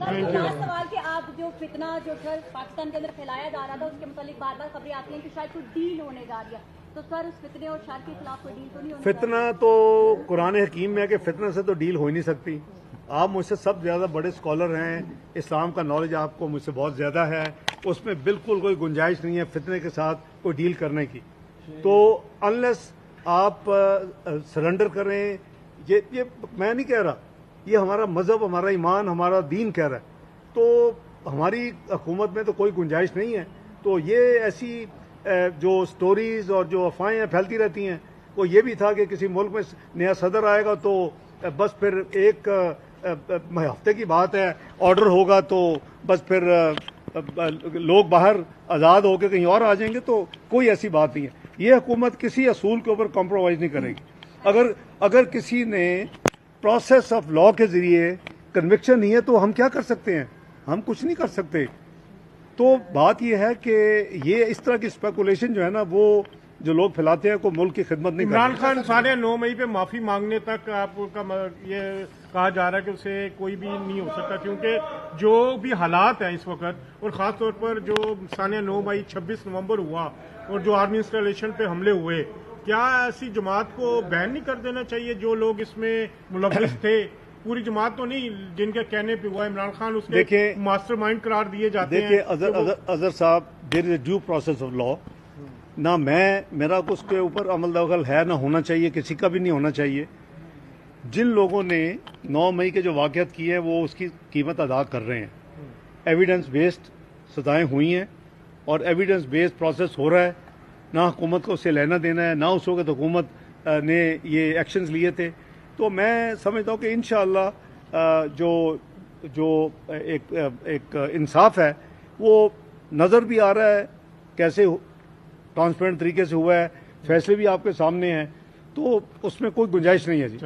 सवाल कि आप जो फितना जो सर पाकिस्तान के अंदर फैलाया जा रहा था उसके मुतालिक बार बार खबरें आती हैं कि शायद कोई डील होने जा रही है, तो सर उस फितने और शर के खिलाफ कोई डील तो नहीं होने फितना तो कुरान हकीम में है कि फितना से तो डील हो ही नहीं सकती। आप मुझसे सब ज़्यादा बड़े स्कॉलर हैं, इस्लाम का नॉलेज आपको मुझसे बहुत ज़्यादा है, उसमें बिल्कुल कोई गुंजाइश नहीं है फितने के साथ कोई डील करने की। तो अनलेस आप सरेंडर करें, ये मैं नहीं कह रहा, ये हमारा मज़हब, हमारा ईमान, हमारा दीन कह रहा है, तो हमारी हुकूमत में तो कोई गुंजाइश नहीं है। तो ये ऐसी जो स्टोरीज और जो अफवाहें फैलती रहती हैं, वो ये भी था कि किसी मुल्क में नया सदर आएगा तो बस फिर एक हफ्ते की बात है, ऑर्डर होगा तो बस फिर लोग बाहर आज़ाद होकर कहीं और आ जाएंगे, तो कोई ऐसी बात नहीं है। ये हुकूमत किसी असूल के ऊपर कॉम्प्रोमाइज़ नहीं करेगी। अगर किसी ने प्रोसेस ऑफ लॉ के ज़रिए कन्विक्शन नहीं है तो हम क्या कर सकते हैं? हम कुछ नहीं कर सकते। तो बात यह है कि ये इस तरह की स्पेकुलेशन जो है ना, वो जो लोग फैलाते हैं, को मुल्क की खिदमत नहीं करते। इमरान खान 9.5 मई पे माफी मांगने तक आपका ये कहा जा रहा है कि उसे कोई भी नहीं हो सकता, क्योंकि जो भी हालात हैं इस वक्त, और खास तौर पर जो 9.5 मई 26 नवंबर हुआ और जो आर्मी इंस्टॉलेशन पे हमले हुए, क्या ऐसी जमात को बैन नहीं कर देना चाहिए जो लोग इसमें मुलव्विस थे? पूरी जमात तो नहीं, जिनके कहने पे हुआ इमरान खान उसके मास्टरमाइंड करार दिए जाते हैं। देखिए अजहर साहब, there is a due process of law. ना मेरा उसके ऊपर अमल दखल है, ना होना चाहिए, किसी का भी नहीं होना चाहिए। जिन लोगों ने 9 मई के जो वाक़यात किए हैं वो उसकी कीमत अदा कर रहे हैं। एविडेंस बेस्ड सजाएं हुई हैं और एविडेंस बेस्ड प्रोसेस हो रहा है। ना हुकूमत को उससे लेना देना है, ना उस वक्त हुकूमत ने ये एक्शंस लिए थे। तो मैं समझता हूँ कि इंशाअल्लाह जो एक इंसाफ है वो नज़र भी आ रहा है, कैसे ट्रांसपेरेंट तरीके से हुआ है, फैसले भी आपके सामने हैं, तो उसमें कोई गुंजाइश नहीं है जी।